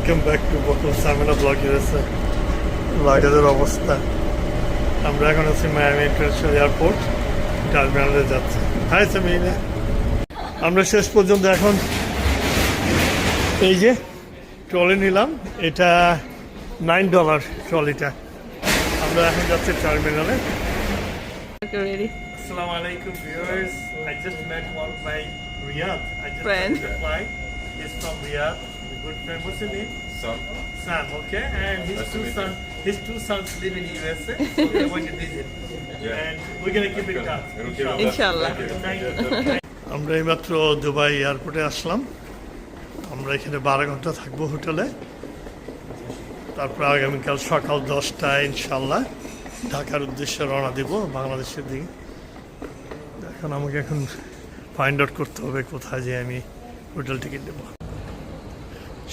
Welcome back to Bakul Samina blog USA. লাগেজের অবস্থা, আমরা এখন আছি মায়ামি ইন্টারন্যাশনাল এয়ারপোর্ট টার্মিনালে যাচ্ছি। হাই সামিনা, আমরা শেষ পর্যন্ত এখন এই যে ট্রলি নিলাম, এটা $9 ট্রলিটা। আমরা এখন যাচ্ছি টার্মিনালে। Assalamu alaikum viewers. I just met one by Riyadh. I just Friend. the flight. He's from Riyadh. A good friend. What's your name? Sam. Okay. And his two sons live in USA. So we're going to visit. And we're gonna keep in touch. Inshallah. Thank you. আমরা এইমাত্র Dubai এয়ারপোর্টে আসলাম। আমরা এখানে 12 ঘন্টা থাকবো হোটেলে। তারপর আগামীকাল সকাল 10টায় ইনশাল্লাহ ঢাকার উদ্দেশ্যে রওনা দিব বাংলাদেশের দিকে। এখন আমাকে এখন ফাইন্ড আউট করতে হবে কোথায় যে আমি হোটেল টিকিট দেবো।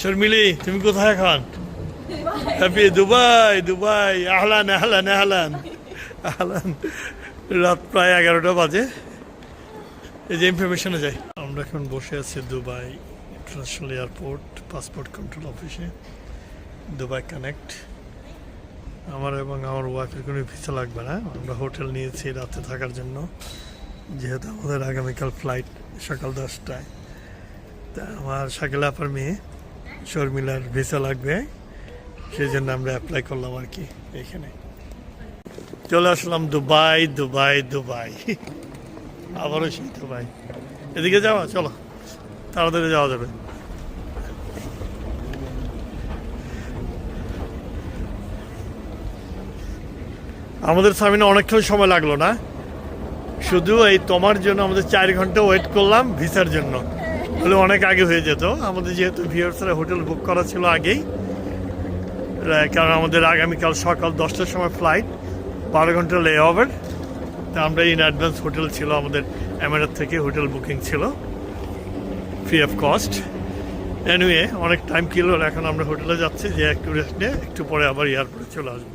শর্মিলি, তুমি কোথায় এখন? Happy Dubai. দুবাই আহলান আহলান আহলান আহলান। রাত প্রায় 11টা বাজে। এই যে ইনফরমেশনে যাই। আমরা এখন বসে আছি Dubai international airport passport control অফিসে, দুবাই কানেক্ট। আমার এবং আমার ওয়াইফের কোনো ভিসা লাগবে না। আমরা হোটেল নিয়েছি রাতে থাকার জন্য, যেহেতু আমাদের আগামীকাল ফ্লাইট সকাল 10টায়। তা আমার শাকিল আপার মেয়ে শর্মিলার ভিসা লাগবে, সেই জন্য আমরা অ্যাপ্লাই করলাম আর কি। এখানে চলে আসলাম দুবাই দুবাই দুবাই, আবারও সেই দুবাই। এদিকে যাওয়া, চলো তাড়াতাড়ি যাওয়া যাবে। আমাদের সামনে অনেকটাই সময় লাগলো না, শুধু এই তোমার জন্য আমাদের 4 ঘন্টা ওয়েট করলাম ভিসার জন্য, বলে অনেক আগে হয়ে যেত। আমাদের যেহেতু ভিউয়ার্সরা হোটেল বুক করা ছিল আগেই, কারণ আমাদের আগামীকাল সকাল 10টার সময় ফ্লাইট, 12 ঘন্টা লে ওভার। তা আমরা ইন অ্যাডভান্স হোটেল ছিল আমাদের, এমিরেট থেকে হোটেল বুকিং ছিল ফ্রি অফ কস্ট। এনিওয়ে অনেক টাইম কিলো, এখন আমরা হোটেলে যাচ্ছি, যে একটু রেস্ট নিয়ে একটু পরে আবার এয়ারপোর্টে চলে আসবো।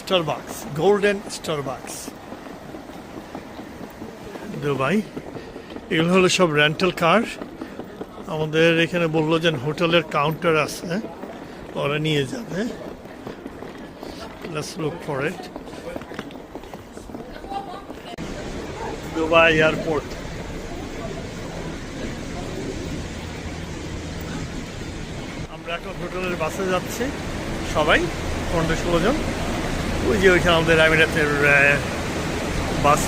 Starbucks, golden Starbucks Dubai. এগুলো হলো সব রেন্টাল কার। আমাদের এখানে বললো যে হোটেলের কাউন্টার আছে, ওরা নিয়ে যাবে। Let's look for it. Dubai airport. আমরা এখন হোটেলের বাসে যাচ্ছি সবাই, 15-16 জন। ওই যে ওইখানে আমাদের আমিরাতের বাস,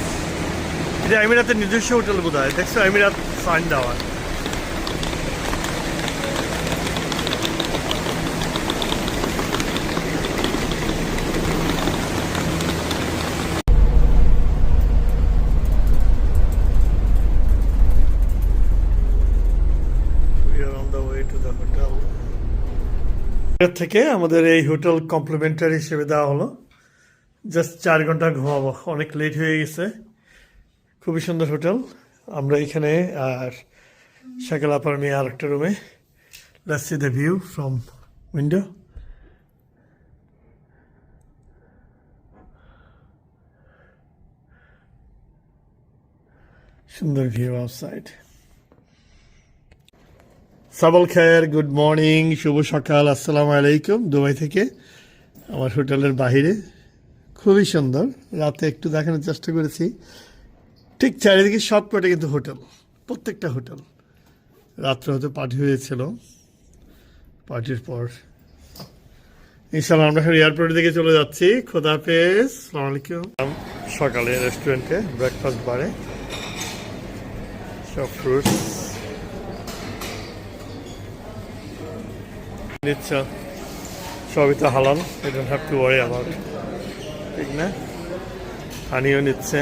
এটা আমিরাতের নিজস্ব হোটেল বোধ হয়, দেখছো আমিরাত সাইন দেওয়া। থেকে আমাদের এই হোটেল কমপ্লিমেন্টারি হিসেবে দেওয়া হলো। জাস্ট 4 ঘন্টা ঘুমাবো, অনেক লেট হয়ে গেছে। খুবই সুন্দর হোটেল। আমরা এখানে আর শাকিল আপার মেয়ে আর একটা রুমে। Let's see the view from window. সুন্দর ভিউ আউটসাইড। সাবাল খায়ের, গুড মর্নিং, শুভ সকাল, আসসালামু আলাইকুম। দুবাই থেকে আমার হোটেলের বাহিরে খুবই সুন্দর। রাতে একটু দেখানোর চেষ্টা করেছি, ঠিক চারিদিকে সব কটা কিন্তু হোটেল, প্রত্যেকটা হোটেল। রাত্রে হয়তো পার্টি হয়েছিল, পার্টির পর ইনশাল্লাহ আমরা এখন এয়ারপোর্টের দিকে চলে যাচ্ছি। খোদা হাফেজ, আসসালামু আলাইকুম। সকালে রেস্টুরেন্টে ব্রেকফাস্ট বারে সব ফ্রুটস নিচ্ছ, সবই তো হালাল, you don't have to worry about, ঠিক না? হানিও নিচ্ছে।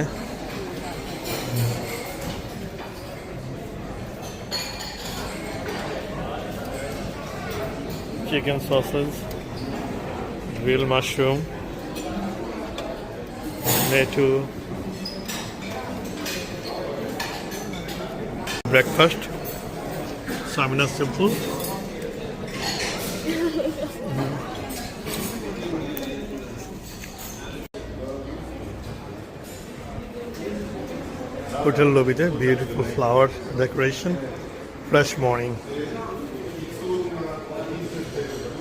চিকেন সসেজ, গ্রিল মাশরুম, নেটু, ব্রেকফাস্ট সামিনা সিম্পল। হোটেল লবিতে beautiful flower decoration, fresh morning.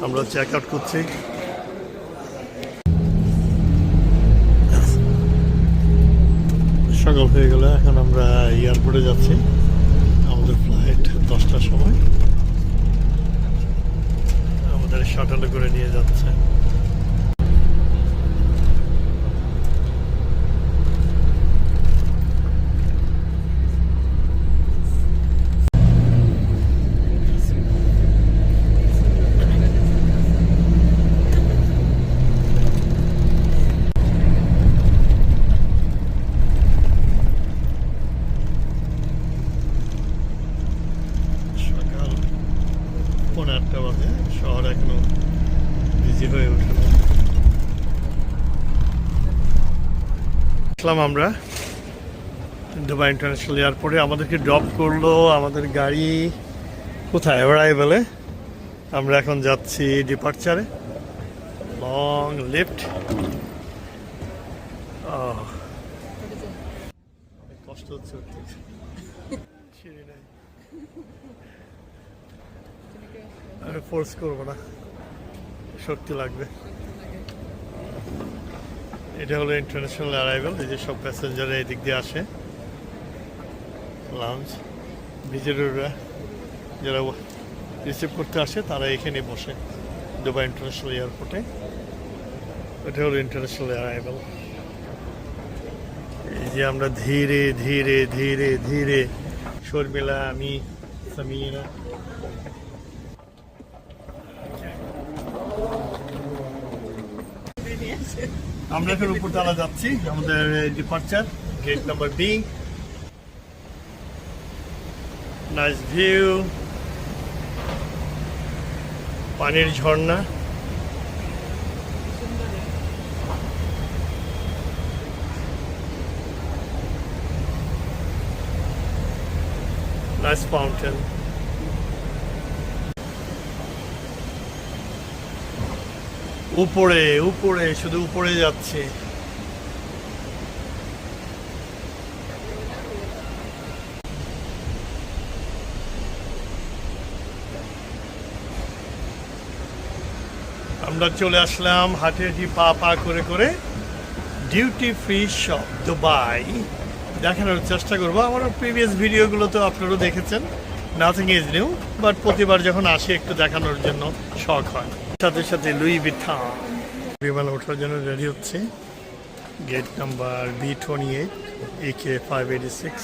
আমরা চেক আউট করছি। সকাল হয়ে গেল, এখন আমরা এয়ারপোর্টে যাচ্ছি। আমাদের ফ্লাইট 10টার সময়, আমাদের শাটলে করে নিয়ে যাচ্ছে। পৌনে 8টা বাজে, শহর এখনো বিজি হয়ে ওঠে না। আসলাম আমরা দুবাই ইন্টারন্যাশনাল এয়ারপোর্টে। আমাদেরকে ড্রপ করলো আমাদের গাড়ি কোথায়, অ্যারাইভেলে। আমরা এখন যাচ্ছি ডিপার্চারে, লং লিফট। কষ্ট হচ্ছে, সিঁড়ি নাই। আমি ফোর্স করবো না, শক্তি লাগবে। এটা হলো ইন্টারন্যাশনাল অ্যারাইভেল। এই যে সব প্যাসেঞ্জার এই দিক দিয়ে আসে। লাউঞ্জ, ভিজিটররা যারা রিসিভ করতে আসে তারা এখানে বসে দুবাই ইন্টারন্যাশনাল এয়ারপোর্টে। এটা হলো ইন্টারন্যাশনাল অ্যারাইভেল। এই যে আমরা ধীরে ধীরে ধীরে ধীরে, শর্মিলা, আমি, সামিরা, আমরা এখন উপরতলা যাচ্ছি। আমাদের departure gate number B. Nice view, পানির ঝর্ণা। Nice fountain. উপরে উপরে, শুধু উপরে যাচ্ছে। আমরা চলে আসলাম হাটে পা পা করে করে ডিউটি ফ্রি শপ দুবাই। দেখানোর চেষ্টা করবো। আমার প্রিভিয়াস ভিডিওগুলো তো আপনারাও দেখেছেন, নাথিং ইজ নিউ, বাট প্রতিবার যখন আসি একটু দেখানোর জন্য শখ হয়। সাথে সাথে লুই ভিটন। বিমান ওঠার জন্য রেডি হচ্ছে। Gate number B28 AK 586।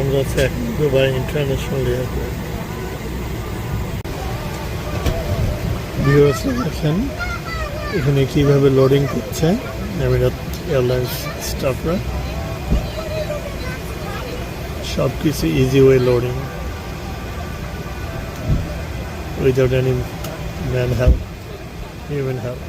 আমরা আছি এখন দুবাই ইন্টারন্যাশনাল এয়ারপোর্ট। ভিউয়ার্স দেখেন এখানে কিভাবে লোডিং করছে এমিরেট এয়ারলাইন্স স্টাফরা। সব কিছু easy way loading, without any man help, human help.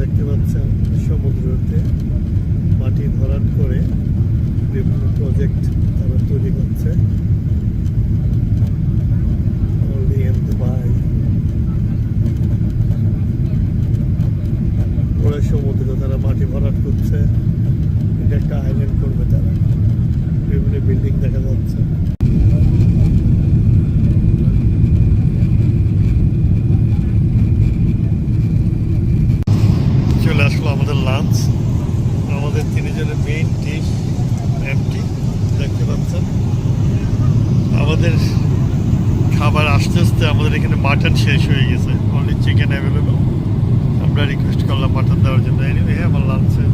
দেখতে পাচ্ছেন সমুদ্রতে মাটি ভরাট করে বিভিন্ন প্রজেক্ট তারা তৈরি করছে। পরে সমুদ্রে তারা মাটি ভরাট করছে, এটা একটা আইল্যান্ড করবে তারা। বিভিন্ন বিল্ডিং দেখা যাচ্ছে। আমাদের খাবার আসতে আসতে আমাদের এখানে মাটন শেষ হয়ে গেছে, অনলি চিকেন অ্যাভেলেবল। আমরা রিকোয়েস্ট করলাম মাটন দেওয়ার জন্য। এনিওয়ে আমার লাঞ্চে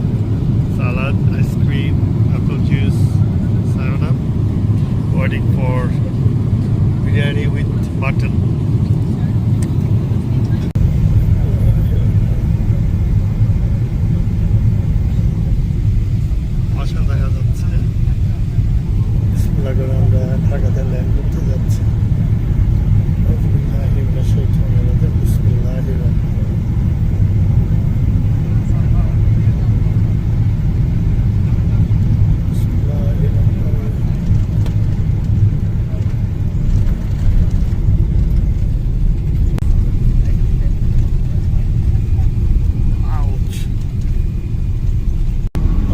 salad, ice cream, apple juice, 7 up, waiting for biryani with mutton. আশা দেখা যাচ্ছে বিসমিল্লাহ করে আমরা ঢাকাতে ল্যান্ড করতে যাচ্ছি। বিসমিল্লাহির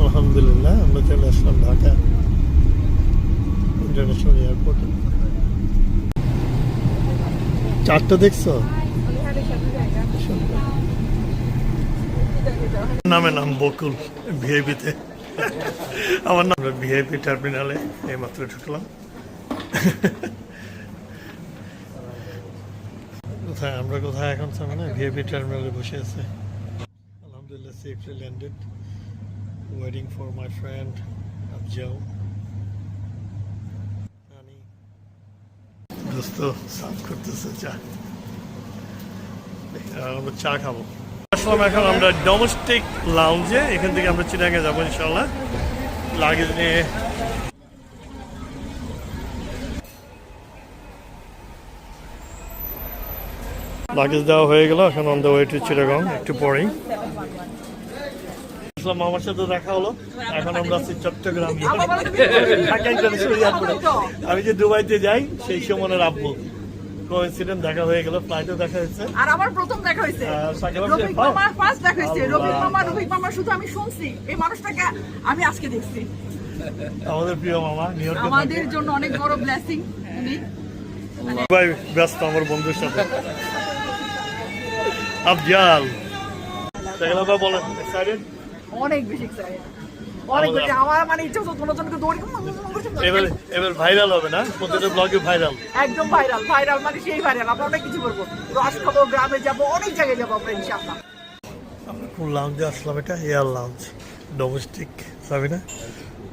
আলহামদুলিল্লাহ আমরা চলে আসলাম ঢাকা ইন্টারন্যাশনাল এয়ারপোর্টে। চারটা দেখছো? নামের নাম বকুল, ভিআইপিতে। আমার নাম ভিআইপি টার্মিনালে এইমাত্র ঢুকলাম। কোথায় আমরা কোথায় এখন সামনে ভিআইপি টার্মিনালে বসে আছে। আলহামদুলিল্লাহ safely landed, waiting for my friend আফজাউ। দোস্ত সার্ভ করতেছে চা, আমরা চা খাবো। আসলাম এখন আমরা ডোমেস্টিক লাউঞ্জে, এখান থেকে আমরা চিটাগাং যাবো ইনশাল্লাহ লাগেজ নিয়ে। লাগেজ দেওয়া হয়ে গেল, এখন on the way to Chittagong একটু পরেই। মামার সাথে দেখা হলো, এখন আমরা আছি চট্টগ্রাম। আমি যে দুবাইতে যাই সেই সময় আব্বু কোইন্সিডেন্ট দেখা হয়ে গেল, ফ্লাইটে দেখা হয়েছে। আর আমার প্রথম দেখা হয়েছে রফিক মামার, ফার্স্ট দেখা হয়েছে রফিক মামা শুধু আমি শুনছি, এই মানুষটাকে আমি আজকে দেখছি। আমাদের প্রিয় মামা নিউ ইয়র্কে, আমাদের জন্য অনেক বড় ব্লেসিং উনি। ভাই ব্যস্ত আমার বন্ধুর সাথে। আফজাল সেগুলো বলেন, এক্সাইটেড? অনেক বেশি এক্সাইটেড, অনেক বেশি। আমার মানে ইচ্ছা হচ্ছে দুজনকে দৌড়ি এবার ভাইরাল হবে না? প্রত্যেকটা ব্লগে ভাইরাল, একদম ভাইরাল। ভাইরাল মানে সেই ভাইরাল। আমরা অনেক কিছু করবো, রস খাবো, গ্রামে যাবো, অনেক জায়গায় যাবো আমরা ইনশাআল্লাহ। আমরা কোন লাউঞ্জে আসলাম? এটা এয়ার লাউঞ্জ, ডোমেস্টিক। সাবিনা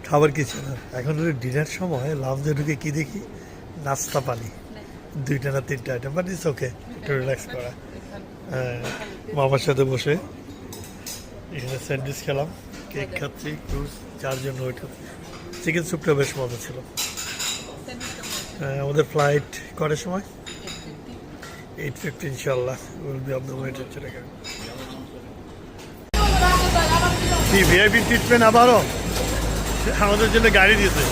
খাবার কিছু না, এখন ডিনার সময় লাউঞ্জে ঢুকে কি দেখি, নাস্তা পানি 2টা না 3টা আইটেম, বাট ইটস ওকে, একটু রিল্যাক্স করা। হ্যাঁ, মামার সাথে বসে এখানে স্যান্ডউইচ খেলাম, কেক খাচ্ছি, ক্রুজ 4 জন ওয়েট করছি। চিকেন স্যুপটা বেশ মজা ছিল। আমাদের ফ্লাইট কটার সময়? 8:50 ইনশাল্লাহ। Will be on the way to Chittagong. কি ভিআইপি ট্রিটমেন্ট আবারও আমাদের জন্য গাড়ি দিয়েছে।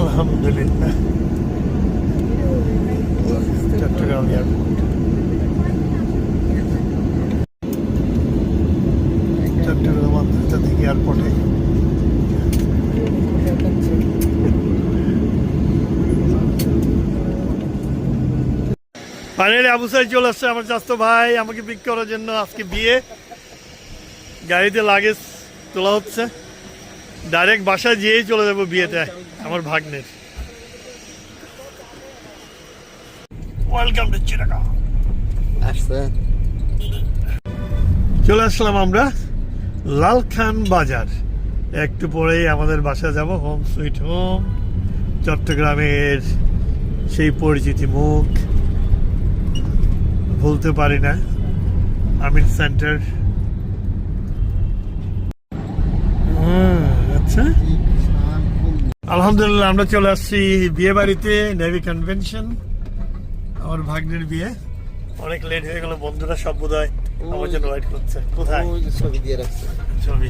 আলহামদুলিল্লাহ চট্টগ্রাম এয়ারপোর্ট, চট্টগ্রাম আন্তর্জাতিক এয়ারপোর্টে। ফাইনালি আবু সাইদ চলে আসছে, আমার চাচতো ভাই আমাকে পিক করার জন্য। আজকে বিয়ে, গাড়িতে লাগেজ তোলা হচ্ছে, ডাইরেক্ট বাসায় যেয়েই চলে যাবো বিয়েতে আমার ভাগ্নের। Welcome to Chittagong. চলে আসলাম আমরা লালখান বাজার, একটু পরেই আমাদের বাসায় যাব। হোম সুইট হোম, চট্টগ্রামের সেই পরিচিতি মুখ ভুলতে পারি না, আমিন সেন্টার। আচ্ছা, আলহামদুলিল্লাহ আমরা চলে আসছি বিয়ে বাড়িতে, নেভি কনভেনশন, আমার ভাগ্নের বিয়ে। অনেক লেট হয়ে গেল, বন্ধুরা সব বোধহয় আমার জন্য ওয়েট করছে। কোথায় ছবি দিয়ে রাখছে? ছবি,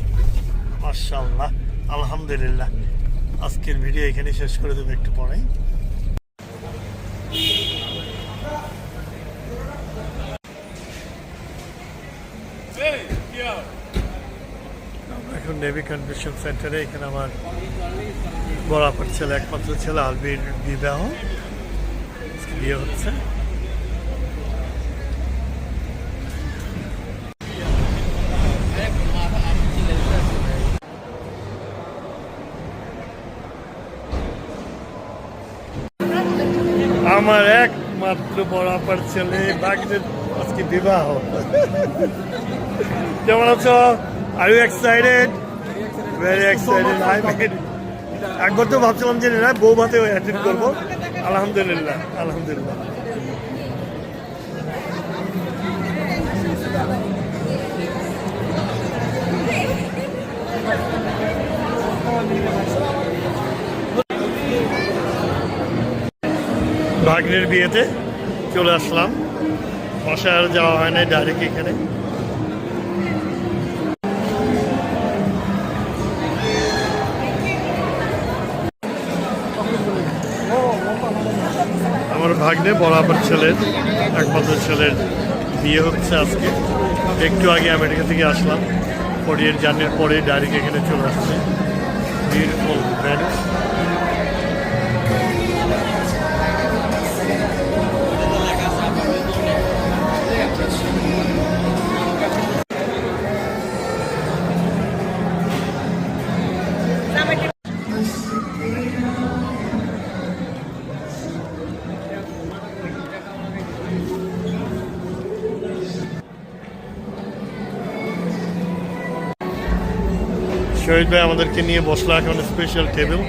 মাশাআল্লাহ। আলহামদুলিল্লাহ, আজকের ভিডিও এখানে শেষ করে দেবো একটু পরে। আমরা এখন নেভি কনভেনশন সেন্টারে, এখানে আমার বড় আপার ছেলে, একমাত্র ছেলে আলবির বিবাহ, বিয়ে হচ্ছে। আমার একমাত্র বড় আপার ছেলে বাগদের আজকে বিবাহ। কেমন আছো? Are you excited? Very excited. একবার তো ভাবছিলাম যে না বউ ভাতে অ্যাটেন্ড করবো। আলহামদুলিল্লাহ, আলহামদুলিল্লাহ। ভাগ্নের বিয়েতে চলে আসলাম, বাসায় আর যাওয়া হয় নাই, ডাইরেক্ট এখানে। আমার ভাগ্নে বরাবর ছেলের, একমাত্র ছেলের বিয়ে হচ্ছে আজকে। একটু আগে আমেরিকা থেকে আসলাম, 4 জার্নির পরে ডাইরেক্ট এখানে চলে আসছে। Beautiful venue. শহীদ ভাই আমাদেরকে নিয়ে বসলো এখন স্পেশাল টেবিল।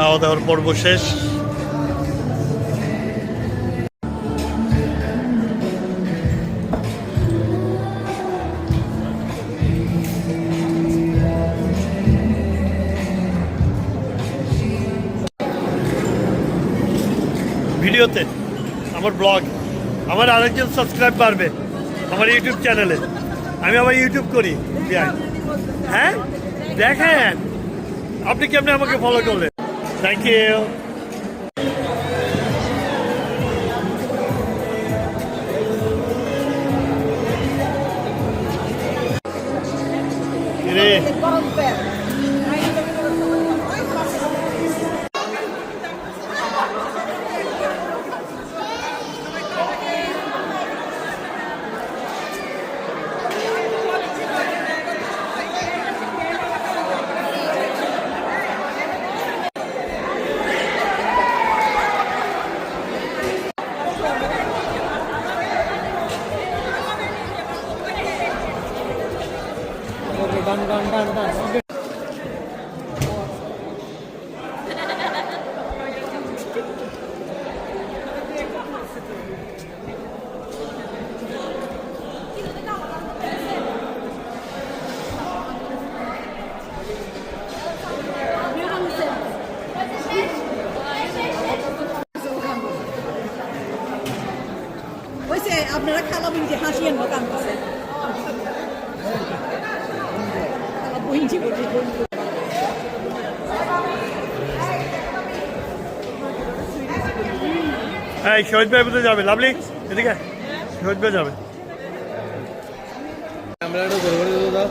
খাওয়া দাওয়ার পর্ব শেষ। ভিডিওতে আমার ব্লগ, আমার আরেকজন সাবস্ক্রাইব বাড়বে আমার ইউটিউব চ্যানেলে। আমি আবার ইউটিউব করি। হ্যাঁ দেখেন আপনি কেমনে আমাকে ফলো করলেন। Thank you. আপনারা খালা বুঝি হাসিয়েন না কান পাশে খালা বুঝি বলি হ্যাঁ শহীদ ভাই কোথায় যাবে? লাভলি এদিকে শহীদ ভাই যাবে। আমরা একটু ঘুরে ঘুরে দাও।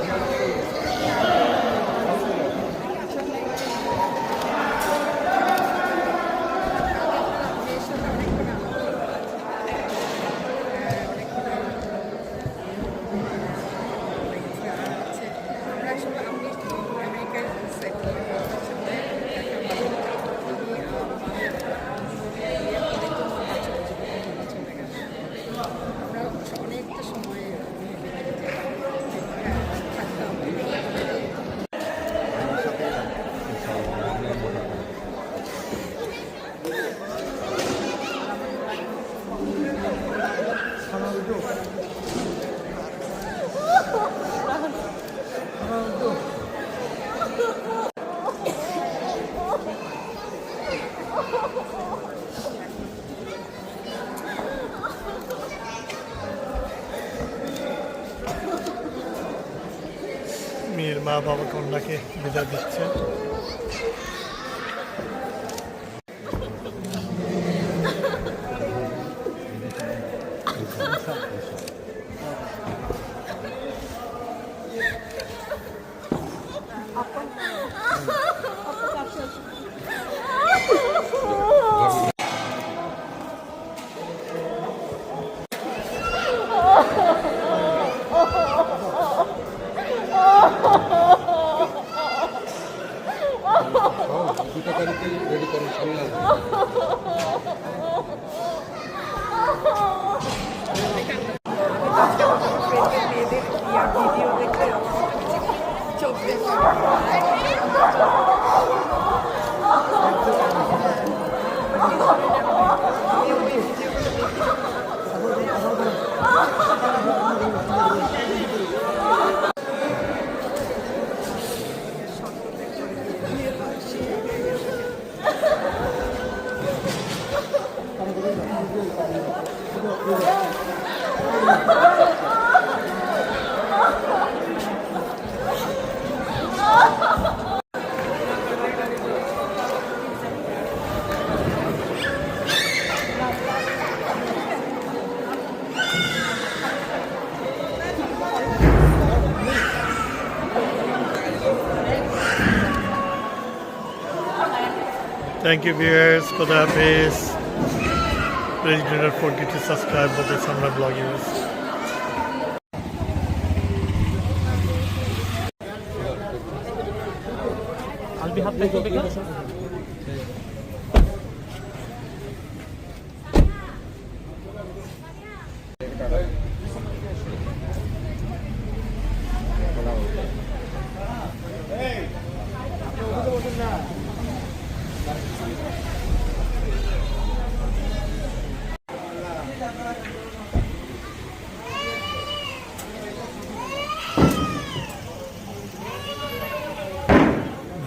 মেয়ের মা বাবা কন্যাকে বিদায় দিচ্ছে। দুটা গাড়িতে রেডি করেন সামনে Thank you viewers, Khuda Hafiz. Please do not forget to subscribe for the Samra Bloggers. I'll be happy to pick up.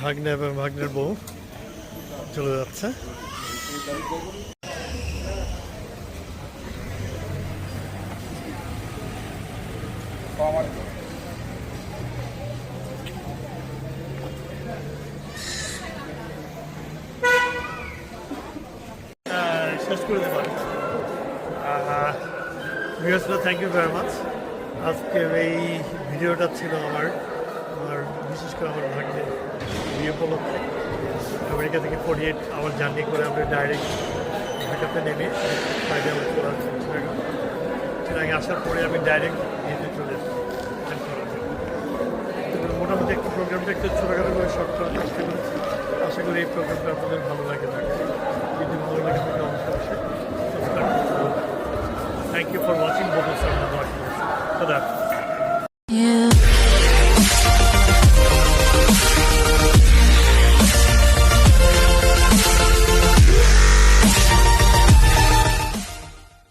ভাগ্নে এবং ভাগ্নের বউ চলে যাচ্ছে। শেষ করে দিতে পারি। Thank you very much. আজকের এই ভিডিওটা ছিল আমার বিশেষ করে আমার ভাগ্নের বিয়ে উপলক্ষে। আমেরিকা থেকে 48 আওয়ার জার্নি করে আমরা ডাইরেক্ট ঢাকাতে নেমে ফ্লাইটে আমরা চলে আসছি চিরাঙে আসার পরে আমি ডাইরেক্ট ইয়েতে চলে এসেছি। মোটামুটি একটা প্রোগ্রামটা একটু ছোটোখাটো করে শর্ট করার চেষ্টা করেছি। আশা করি এই প্রোগ্রামটা আপনাদের ভালো লাগে থাকে।